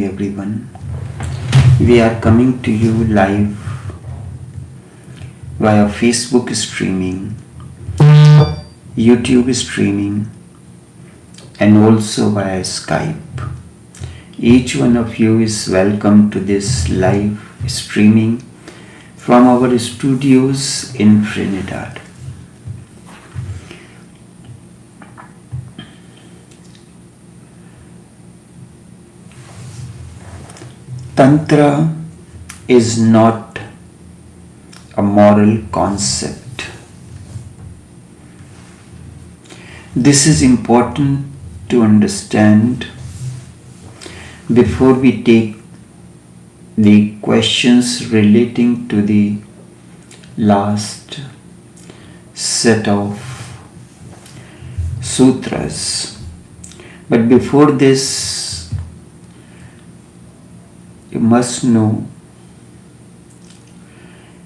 Everyone. We are coming to you live via Facebook streaming, YouTube streaming, and also via Skype. Each one of you is welcome to this live streaming from our studios in Trinidad. Tantra is not a moral concept. This is important to understand before we take the questions relating to the last set of sutras. But before this, you must know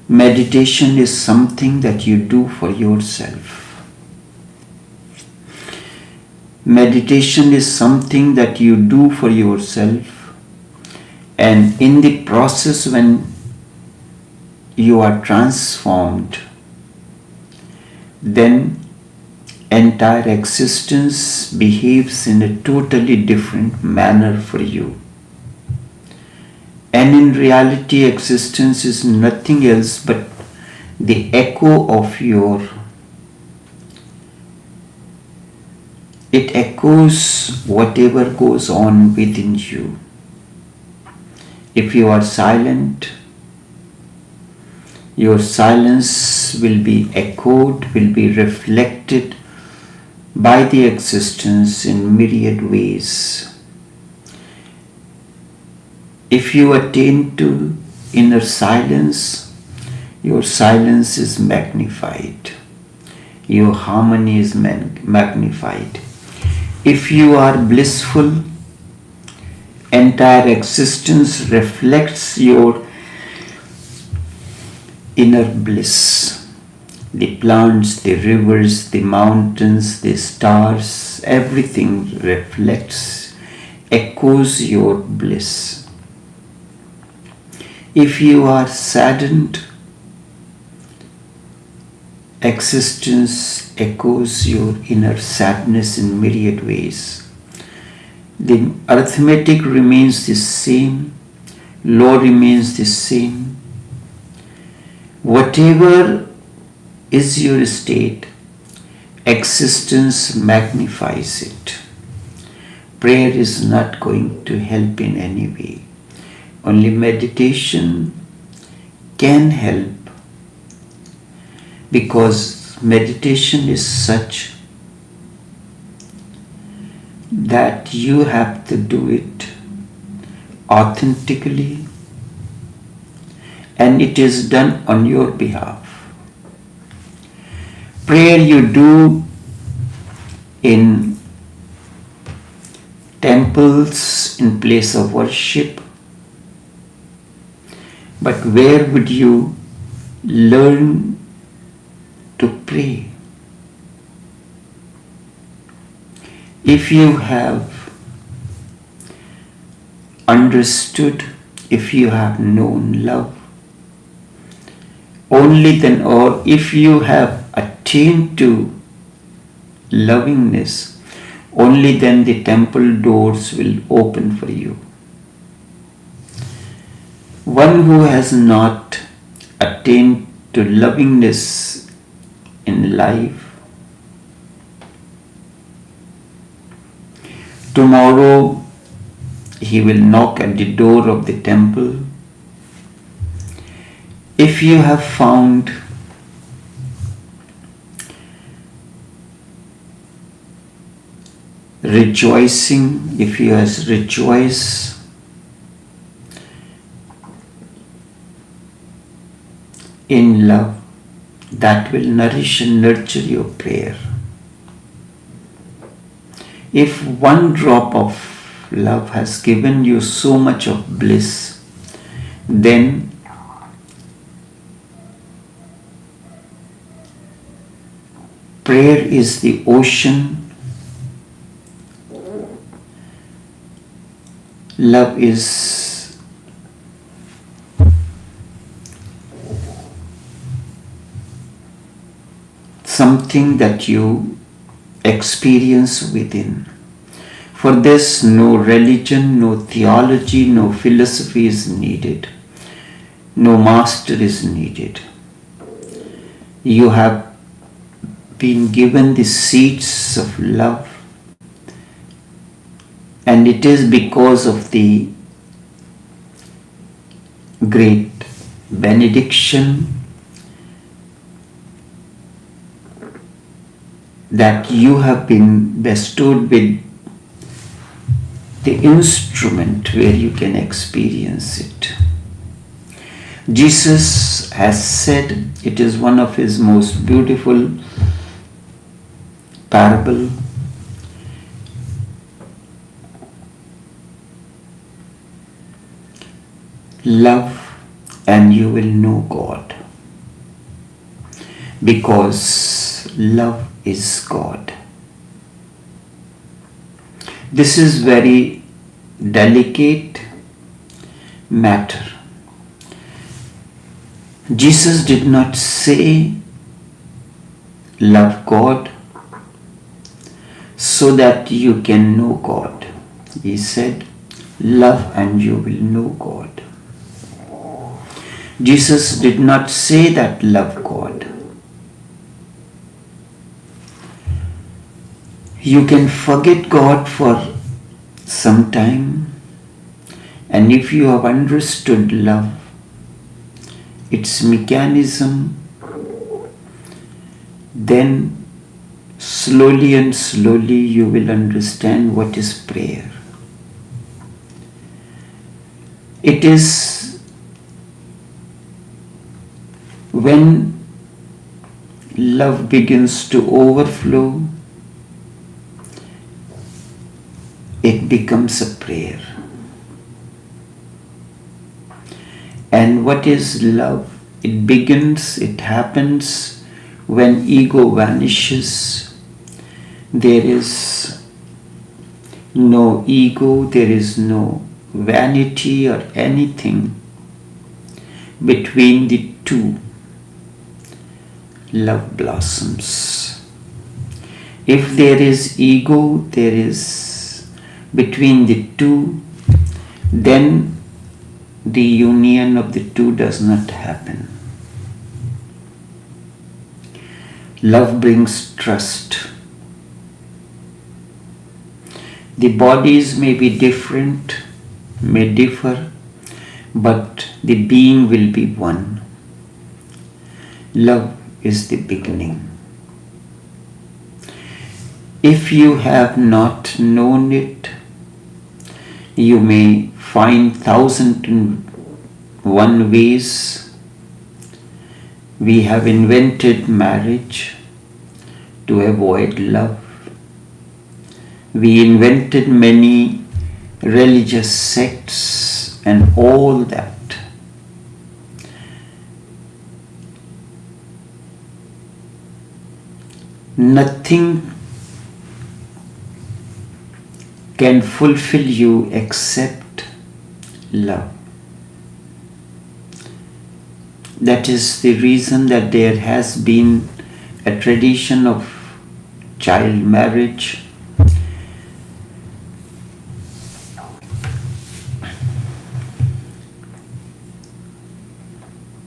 meditation is something that you do for yourself. Meditation is something that you do for yourself, and in the process when you are transformed, then entire existence behaves in a totally different manner for you. And in reality, existence is nothing else but the echo of it echoes whatever goes on within you. If you are silent, your silence will be echoed, will be reflected by the existence in myriad ways. If you attain to inner silence, your silence is magnified. Your harmony is magnified. If you are blissful, entire existence reflects your inner bliss. The plants, the rivers, the mountains, the stars, everything reflects, echoes your bliss. If you are saddened, existence echoes your inner sadness in myriad ways. The arithmetic remains the same, law remains the same. Whatever is your state, existence magnifies it. Prayer is not going to help in any way. Only meditation can help, because meditation is such that you have to do it authentically, and it is done on your behalf. Prayer you do in temples, in place of worship, but where would you learn to pray? If you have understood, if you have known love, only then, or if you have attained to lovingness, only then the temple doors will open for you. One who has not attained to lovingness in life, tomorrow he will knock at the door of the temple. If you have found rejoicing, if you have rejoiced in love, that will nourish and nurture your prayer. If one drop of love has given you so much of bliss, then prayer is the ocean Love is something that you experience within. For this, no religion, no theology, no philosophy is needed. No master is needed. You have been given the seeds of love, and it is because of the great benediction that you have been bestowed with the instrument where you can experience it. Jesus has said, it is one of his most beautiful parable. Love and you will know God, because love is God. This is very delicate matter. Jesus did not say love God so that you can know God. He said love and you will know God. Jesus did not say that love God. You can forget God for some time, and if you have understood love, its mechanism, then slowly and slowly you will understand what is prayer. It is when love begins to overflow, it becomes a prayer. And what is love? It begins, it happens when ego vanishes. There is no ego, there is no vanity or anything between the two. Love blossoms. If there is ego, there is between the two, then the union of the two does not happen. Love brings trust. The bodies may be different, may differ, but the being will be one. Love is the beginning. If you have not known it, you may find 1,001 ways. We have invented marriage to avoid love. We invented many religious sects and all that. Nothing can fulfill you except love. That is the reason that there has been a tradition of child marriage.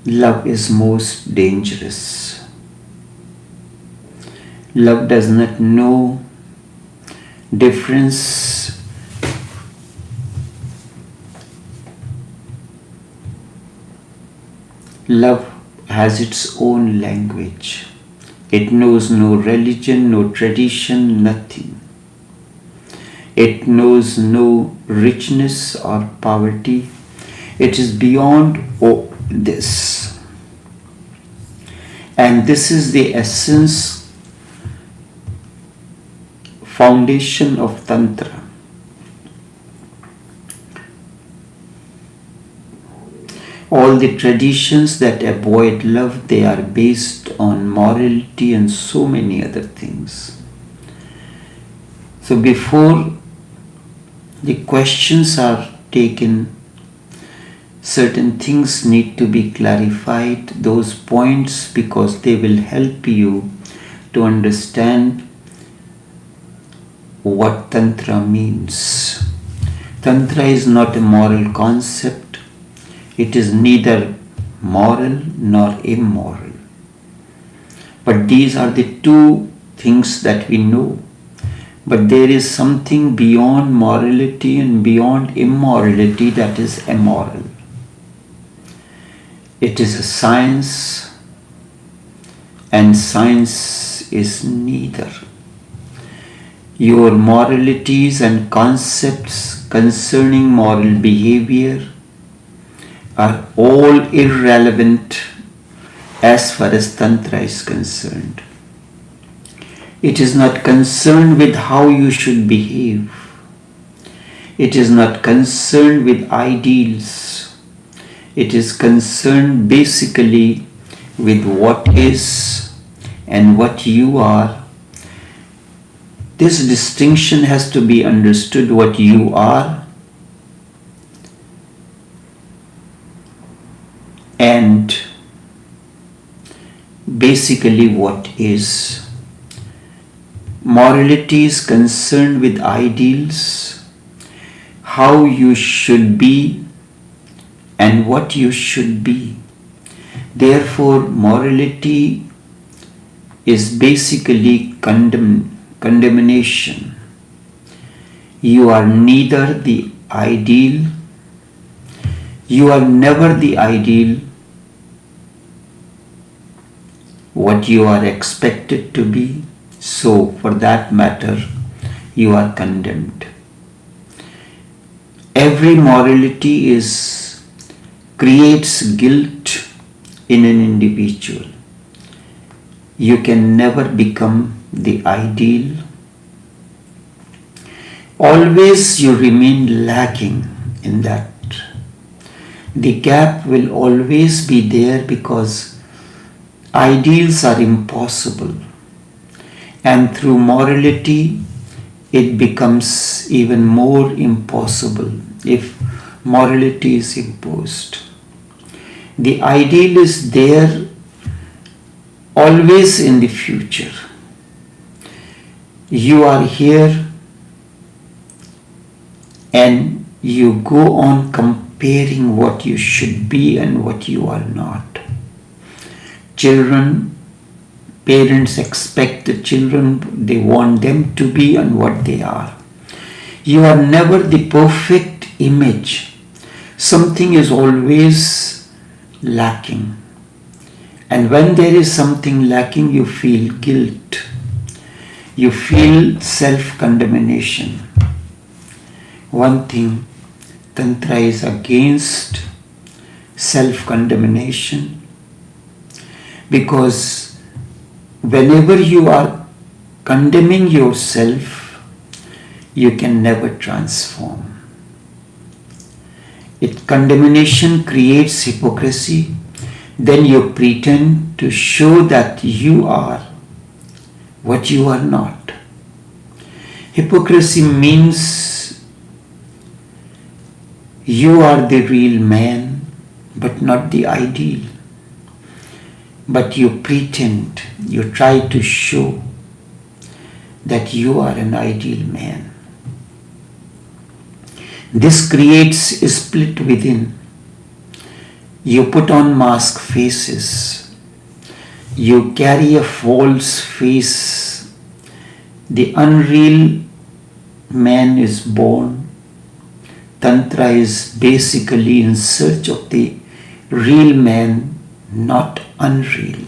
Love is most dangerous. Love does not know difference. Love has its own language. It knows no religion, no tradition, nothing. It knows no richness or poverty. It is beyond all this. And this is the essence, foundation of Tantra. All the traditions that avoid love, they are based on morality and so many other things. So before the questions are taken. Certain things need to be clarified, those points, because they will help you to understand what Tantra means. Tantra is not a moral concept. It is neither moral nor immoral. But these are the two things that we know. But there is something beyond morality and beyond immorality that is immoral. It is a science, and science is neither. Your moralities and concepts concerning moral behavior are all irrelevant as far as Tantra is concerned. It is not concerned with how you should behave. It is not concerned with ideals. It is concerned basically with what is and what you are. This distinction has to be understood: what you are and basically what is. Morality is concerned with ideals, how you should be and what you should be. Therefore, morality is basically condemnation. You are neither the ideal, you are never the ideal, what you are expected to be. So, for that matter, you are condemned. Every morality creates guilt in an individual. You can never become the ideal. Always you remain lacking in that. The gap will always be there because ideals are impossible. And through morality, it becomes even more impossible if morality is imposed. The ideal is there always in the future. You are here and you go on comparing what you should be and what you are not. Parents expect the children, they want them to be and what they are. You are never the perfect image. Something is always lacking. And when there is something lacking, you feel guilt. You feel self-condemnation. One thing, Tantra is against self-condemnation, because whenever you are condemning yourself, you can never transform. Condemnation creates hypocrisy. Then you pretend to show that you are what you are not. Hypocrisy means you are the real man, but not the ideal. But you pretend, you try to show that you are an ideal man. This creates a split within. You put on mask faces. You carry a false face. The unreal man is born. Tantra is basically in search of the real man, not unreal.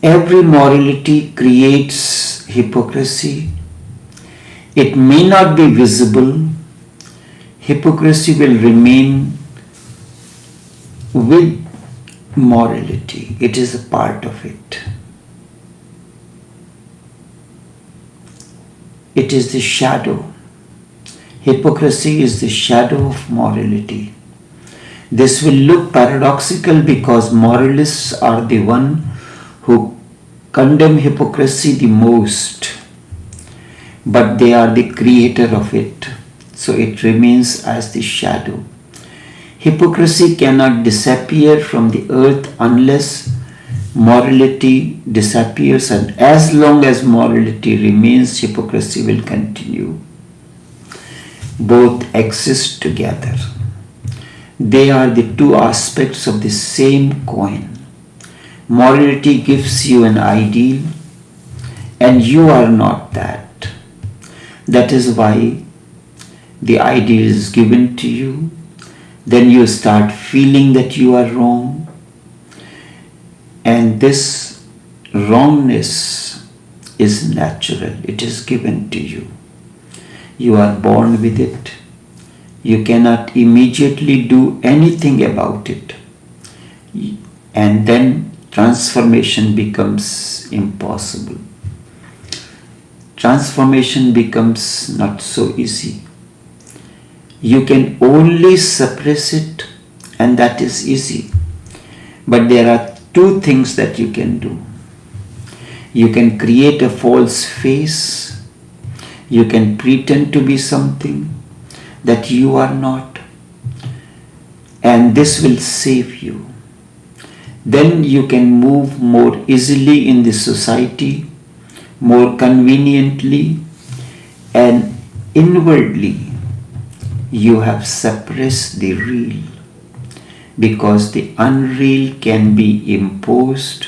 Every morality creates hypocrisy. It may not be visible. Hypocrisy will remain with morality. It is a part of it. It is the shadow. Hypocrisy is the shadow of morality. This will look paradoxical because moralists are the one who condemn hypocrisy the most. but they are the creator of it, so it remains as the shadow. Hypocrisy cannot disappear from the earth unless morality disappears, and as long as morality remains, hypocrisy will continue. Both exist together. They are the two aspects of the same coin. Morality gives you an ideal, and you are not that. That is why the ideal is given to you. Then you start feeling that you are wrong. And this wrongness is natural. It is given to you. You are born with it. You cannot immediately do anything about it. And then transformation becomes impossible. Transformation becomes not so easy. You can only suppress it, and that is easy. But there are two things that you can do. You can create a false face. You can pretend to be something that you are not. And this will save you. Then you can move more easily in the society, more conveniently, and inwardly you have suppressed the real, because the unreal can be imposed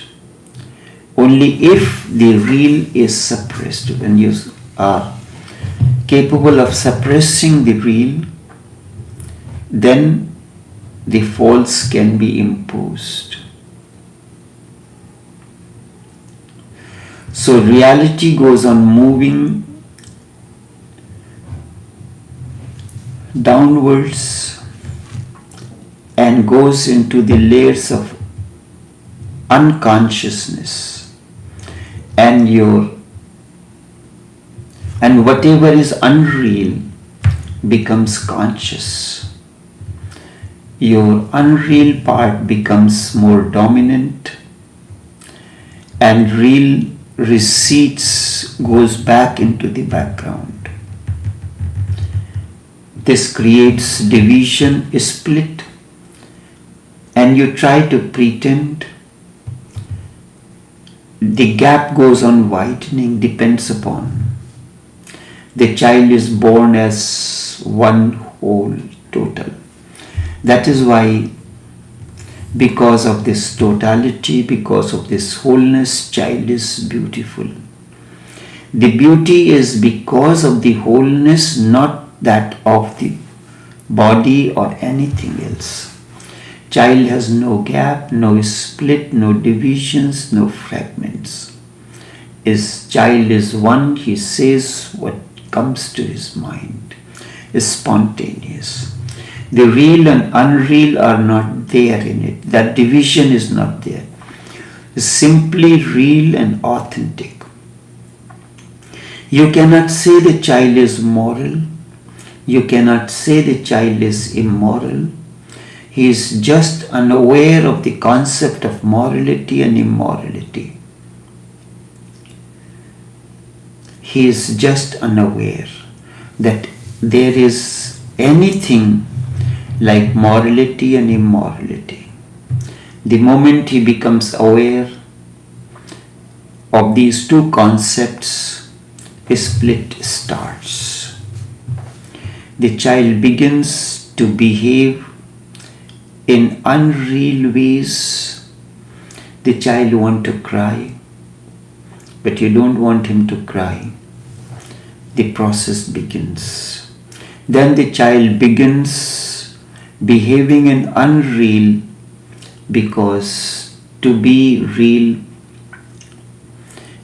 only if the real is suppressed. When you are capable of suppressing the real, then the false can be imposed. So reality goes on moving downwards and goes into the layers of unconsciousness, and whatever is unreal becomes conscious. Your unreal part becomes more dominant, and real recedes, goes back into the background. This creates division, split, and you try to pretend. The gap goes on widening, depends upon. The child is born as one whole total. That is why, because of this totality, because of this wholeness, child is beautiful. The beauty is because of the wholeness, not that of the body or anything else. Child has no gap, no split, no divisions, no fragments. His child is one, he says what comes to his mind, is spontaneous. The real and unreal are not there in it. That division is not there. It's simply real and authentic. You cannot say the child is moral. You cannot say the child is immoral. He is just unaware of the concept of morality and immorality. He is just unaware that there is anything like morality and immorality. The moment he becomes aware of these two concepts, a split starts. The child begins to behave in unreal ways. The child wants to cry, but you don't want him to cry. The process begins. Then the child begins behaving in unreal, because to be real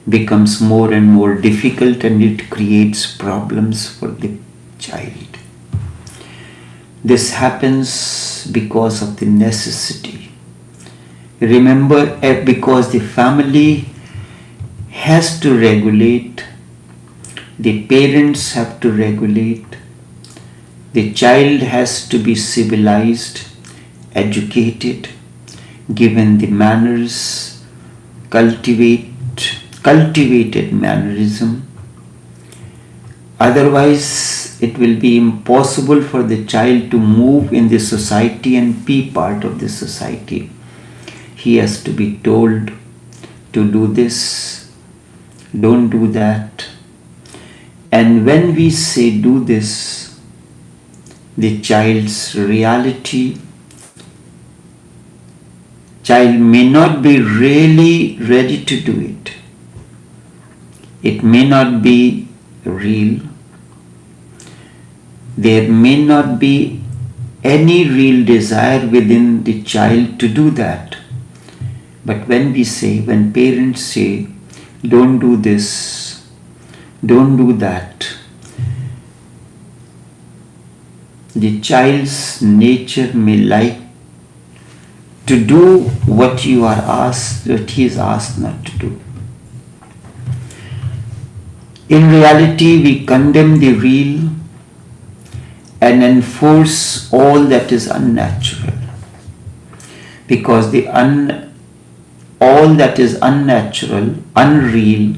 becomes more and more difficult, and it creates problems for the child. This happens because of the necessity. Remember, because the family has to regulate, the parents have to regulate, the child has to be civilized, educated, given the manners, cultivated mannerism. Otherwise, it will be impossible for the child to move in the society and be part of the society. He has to be told to do this, don't do that. And when we say do this, the child's reality, child may not be really ready to do it. It may not be real. There may not be any real desire within the child to do that. But when parents say, don't do this, don't do that, the child's nature may like to do what he is asked not to do. In reality, we condemn the real and enforce all that is unnatural, because all that is unnatural, unreal,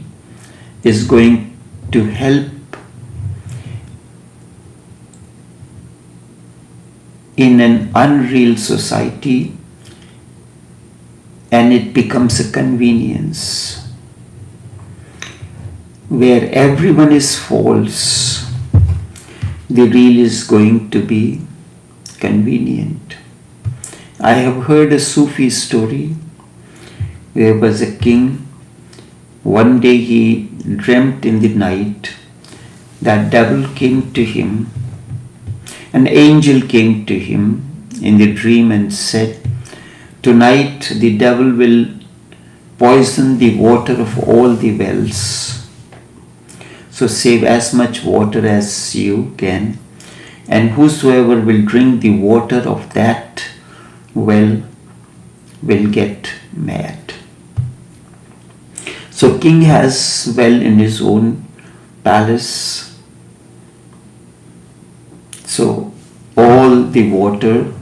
is going to help in an unreal society, and it becomes a convenience where everyone is false. The real is going to be convenient. I have heard a Sufi story. There was a king. One day he dreamt in the night that devil came to him. An angel came to him in the dream and said, tonight the devil will poison the water of all the wells. So save as much water as you can, and whosoever will drink the water of that well will get mad. So king has well in his own palace. So all the water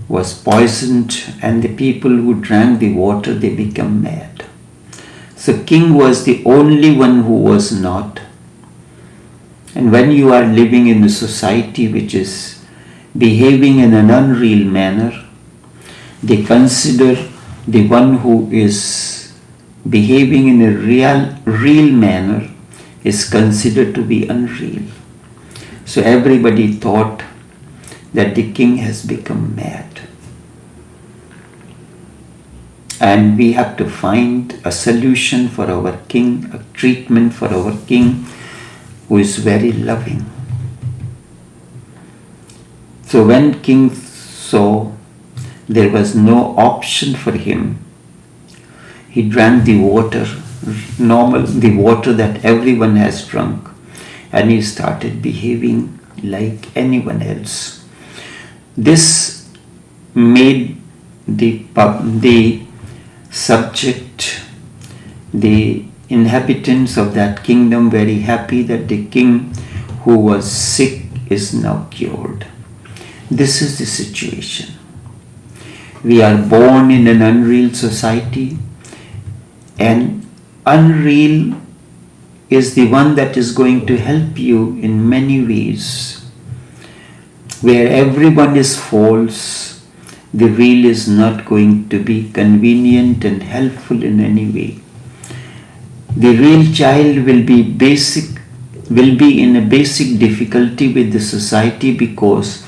was poisoned, and the people who drank the water, they become mad. So king was the only one who was not. And when you are living in a society which is behaving in an unreal manner, they consider the one who is behaving in a real manner is considered to be unreal. So everybody thought that the king has become mad. And we have to find a solution for our king, a treatment for our king who is very loving. So when king saw there was no option for him, he drank the water, the water that everyone has drunk, and he started behaving like anyone else. This made the subject, the inhabitants of that kingdom, very happy that the king who was sick is now cured. This is the situation. We are born in an unreal society, and unreal is the one that is going to help you in many ways. Where everyone is false, the real is not going to be convenient and helpful in any way. The real child will be in a basic difficulty with the society, because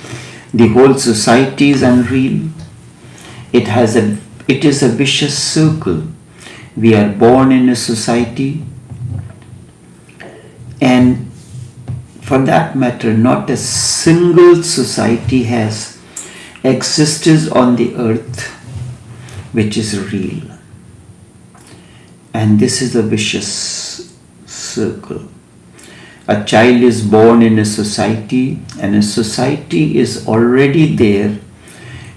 the whole society is unreal. It is a vicious circle. We are born in a society, and for that matter, not a single society has existed on the earth which is real. And this is a vicious circle. A child is born in a society, and a society is already there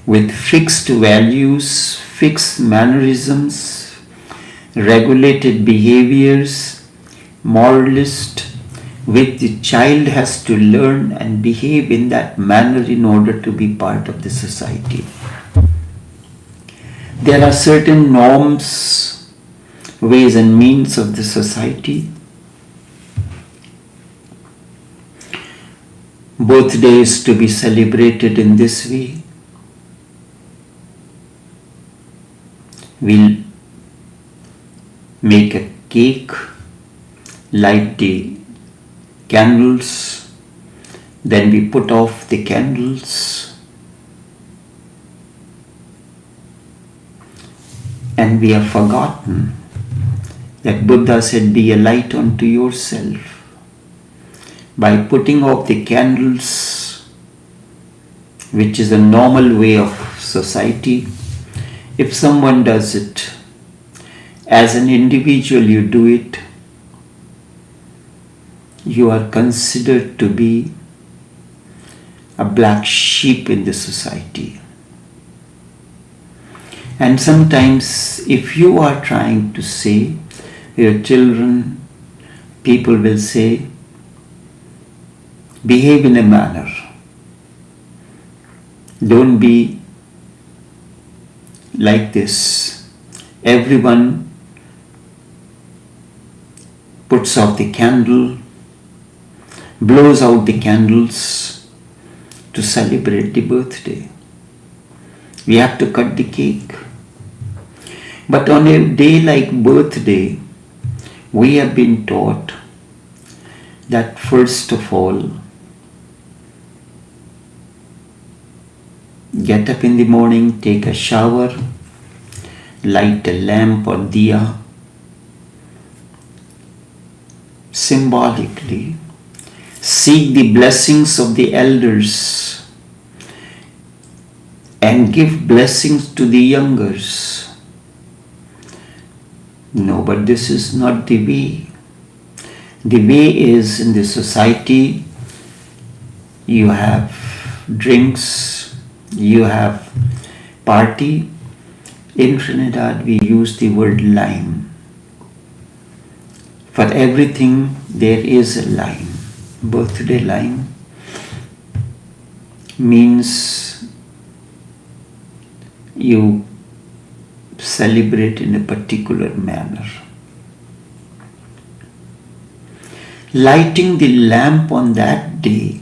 with fixed values, fixed mannerisms, regulated behaviors, moralist, which the child has to learn and behave in that manner in order to be part of the society. There are certain norms, ways and means of the society, birthdays to be celebrated in this way. We'll make a cake, light the candles, then we put off the candles, and we have forgotten that Buddha said, be a light unto yourself. By putting off the candles, which is a normal way of society, if someone does it, as an individual you do it, you are considered to be a black sheep in the society. And sometimes if you are trying to say your children, people will say, behave in a manner. Don't be like this. Everyone puts out the candle, blows out the candles to celebrate the birthday. We have to cut the cake. But on a day like birthday, we have been taught that first of all, get up in the morning, take a shower, light a lamp or diya, symbolically seek the blessings of the elders and give blessings to the youngers. No, but this is not the way. The way is, in the society, you have drinks, you have party. In Trinidad, we use the word line. For everything, there is a line. Birthday line means you celebrate in a particular manner. Lighting the lamp on that day,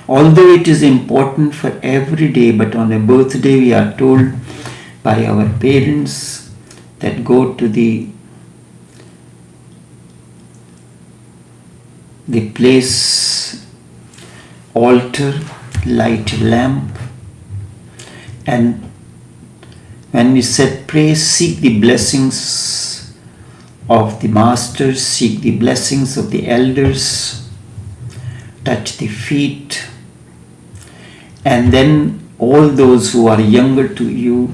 although it is important for every day, but on a birthday we are told by our parents that go to the place, altar, light a lamp, and when we said pray, seek the blessings of the masters, seek the blessings of the elders, touch the feet, and then all those who are younger to you,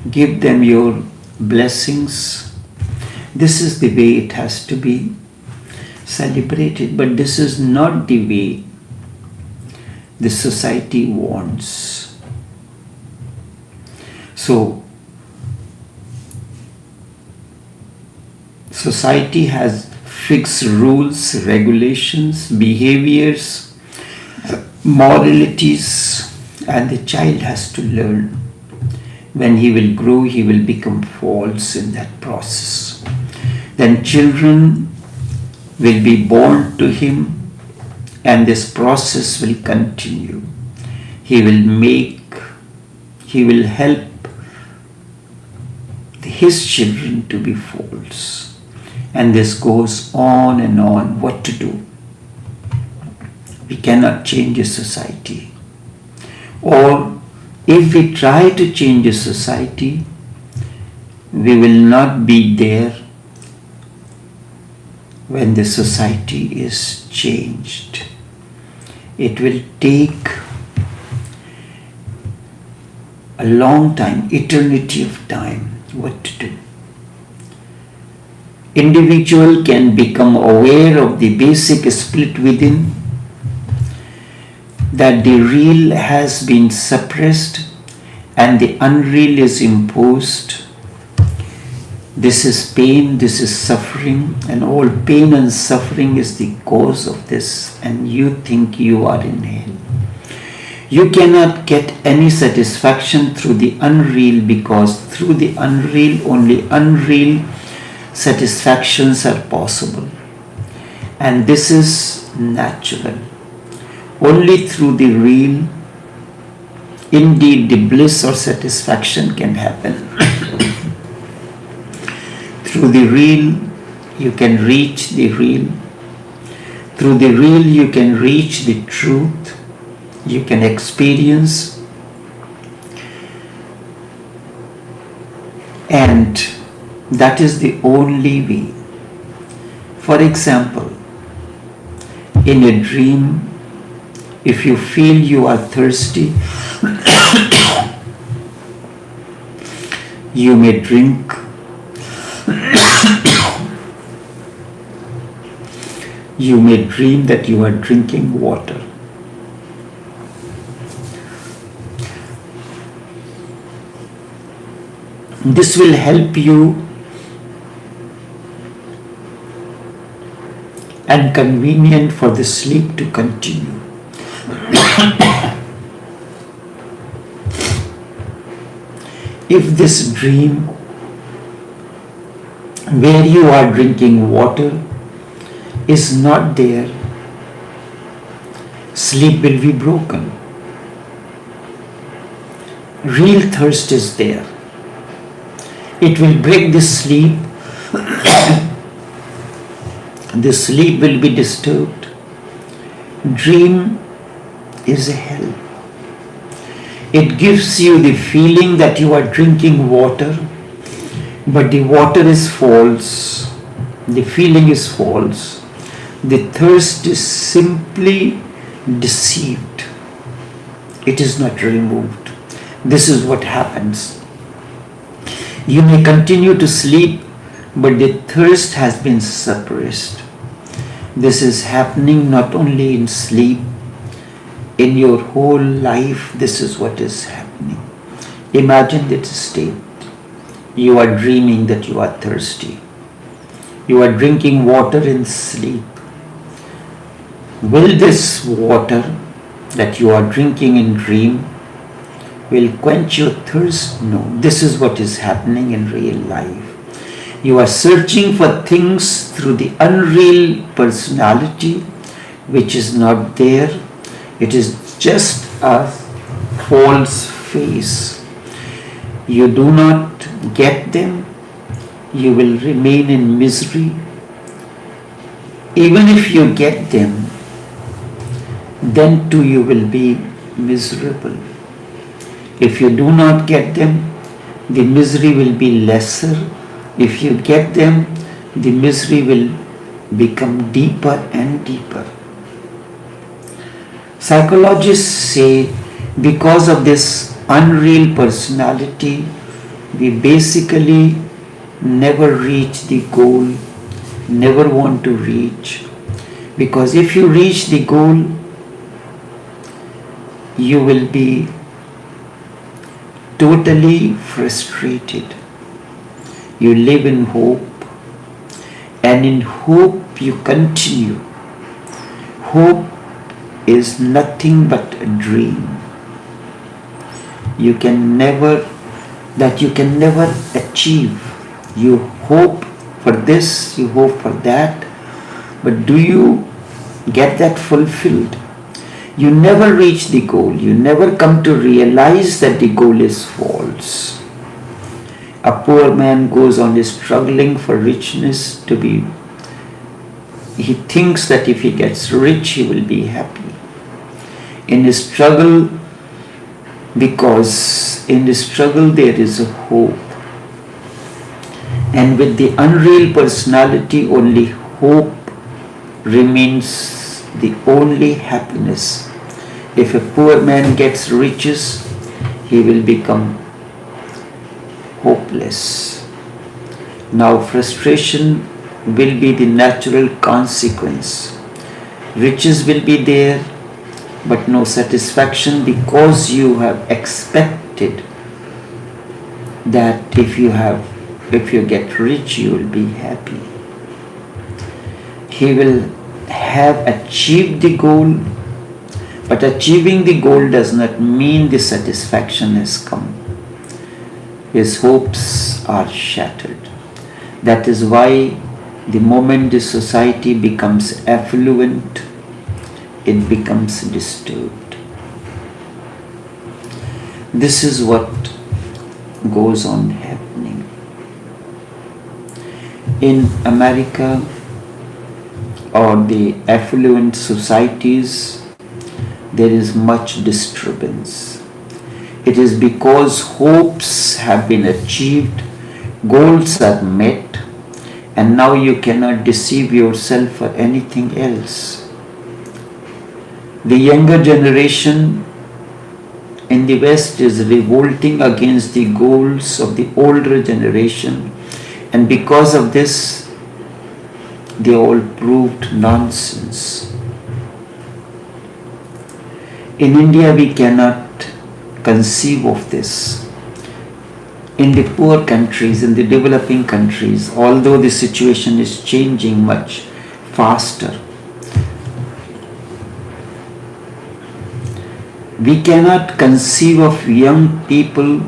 give them your blessings. This is the way it has to be celebrated, but this is not the way the society wants. So, society has fixed rules, regulations, behaviors, moralities, and the child has to learn. When he will grow, he will become false in that process. Then children will be born to him, and this process will continue. He will help his children to be false. And this goes on and on. What to do? We cannot change a society. Or if we try to change a society, we will not be there when the society is changed. It will take a long time, eternity of time. What to do? Individual can become aware of the basic split within, that the real has been suppressed and the unreal is imposed. This is pain, this is suffering, and all pain and suffering is the cause of this, and you think you are in hell. You cannot get any satisfaction through the unreal, because through the unreal, only unreal satisfactions are possible. And this is natural. Only through the real, indeed, the bliss or satisfaction can happen. Through the real, you can reach the real. Through the real, you can reach the truth. You can experience. And that is the only way. For example, in a dream, if you feel you are thirsty, you may drink. You may dream that you are drinking water. This will help you and convenient for the sleep to continue. If this dream where you are drinking water is not there, sleep will be broken. Real thirst is there. It will break the sleep. The sleep will be disturbed. Dream is a hell. It gives you the feeling that you are drinking water, but the water is false. The feeling is false. The thirst is simply deceived. It is not removed. This is what happens. You may continue to sleep, but the thirst has been suppressed. This is happening not only in sleep, in your whole life, this is what is happening. Imagine that state. You are dreaming that you are thirsty. You are drinking water in sleep. Will this water that you are drinking in dream will quench your thirst? No. This is what is happening in real life. You are searching for things through the unreal personality which is not there. It is just a false face. You do not get them, you will remain in misery. Even if you get them, then too you will be miserable. If you do not get them, the misery will be lesser. If you get them, the misery will become deeper and deeper. Psychologists say because of this unreal personality, we basically never reach the goal, never want to reach. Because if you reach the goal, you will be totally frustrated. You live in hope, and in hope you continue. Hope is nothing but a dream. You can never achieve. You hope for this, you hope for that, but do you get that fulfilled? You never reach the goal. You never come to realize that the goal is false. A poor man goes on struggling for richness he thinks that if he gets rich, he will be happy. In his struggle, because in the struggle there is a hope. And with the unreal personality, only hope remains the only happiness. If a poor man gets riches, he will become hopeless. Now frustration will be the natural consequence. Riches will be there, but no satisfaction, because you have expected that if you get rich, you will be happy. He will have achieved the goal, but achieving the goal does not mean the satisfaction has come. His hopes are shattered. That is why the moment the society becomes affluent, it becomes disturbed. This is what goes on happening. In America or the affluent societies, there is much disturbance. It is because hopes have been achieved, goals are met, and now you cannot deceive yourself for anything else. The younger generation in the West is revolting against the goals of the older generation, and because of this, they all proved nonsense. In India, we cannot conceive of this. In the poor countries, in the developing countries, although the situation is changing much faster, we cannot conceive of young people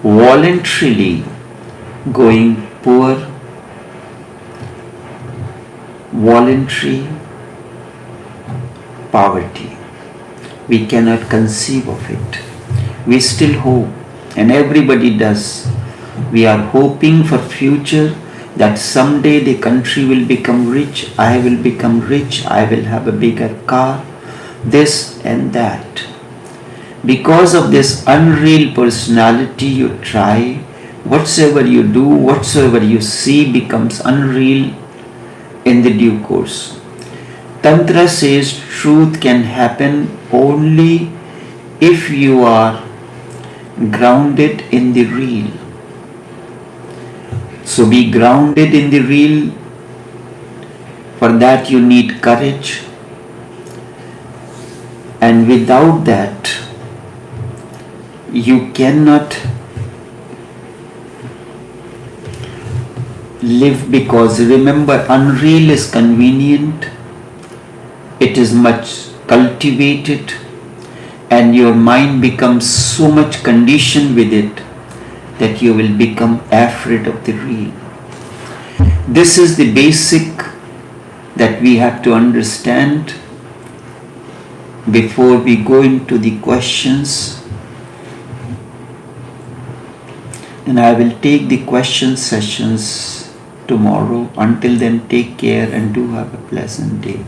voluntarily going poor, voluntary poverty. We cannot conceive of it. We still hope, and everybody does. We are hoping for future, that someday the country will become rich, I will become rich, I will have a bigger car, this and that. Because of this unreal personality, you try, whatsoever you do, whatsoever you see becomes unreal in the due course. Tantra says truth can happen only if you are grounded in the real. So be grounded in the real. For that you need courage. And without that, you cannot live, because remember, unreal is convenient, it is much cultivated, and your mind becomes so much conditioned with it that you will become afraid of the real. This is the basic that we have to understand before we go into the questions. And I will take the question sessions tomorrow. Until then, take care and do have a pleasant day.